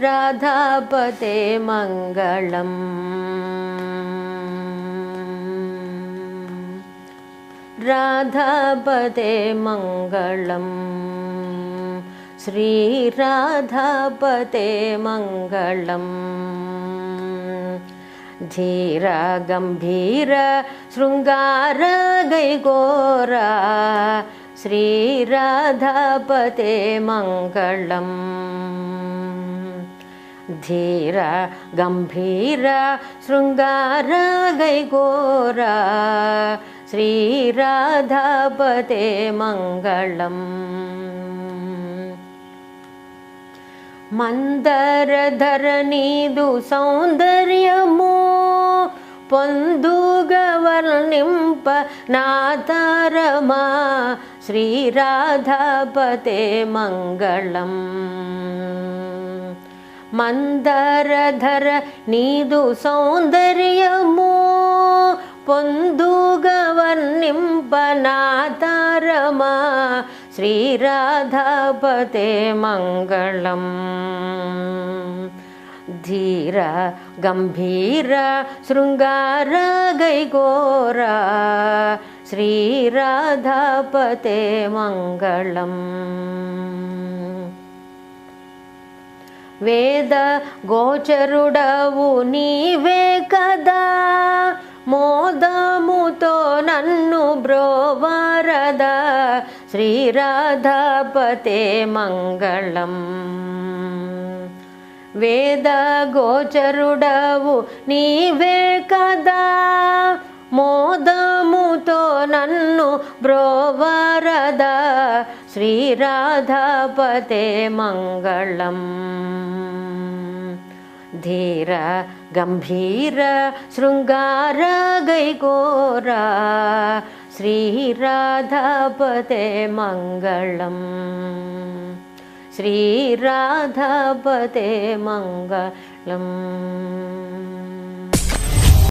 राधापते मङ्गलम् राधापते मङ्गलम् श्रीराधापते मङ्गलम् धीर गम्भीर शृङ्गार गैगोरा श्रीराधापते मङ्गलम् धीर गम्भीर शृङ्गार गैगोरा श्रीराधापते मङ्गलम् मंदरधर नीदु सौंदर्यमो పొందుగవర్ణింప నాతరమా శ్రీరాధాపతే మంగళం మందరధర నీదు సౌందర్యము పొందుగవర్ణింప నాతరమా శ్రీరాధాపతే మంగళం धीर गंभीर शृंगार गैगोरा श्रीराधापते मंगलम् वेद गोचरुडवु नीवे कदा మోదముతో నన్ను బ్రోవరదా శ్రీరాధాపతే మంగళం వేద గోచరుడవు నీవే కదా మోదముతో నన్ను బ్రోవరదా శ్రీరాధాపతే మంగళం धीर गंभीर शृंगार गैगोरा श्रीराधापते मंगलम् श्रीराधापते मंगलम्।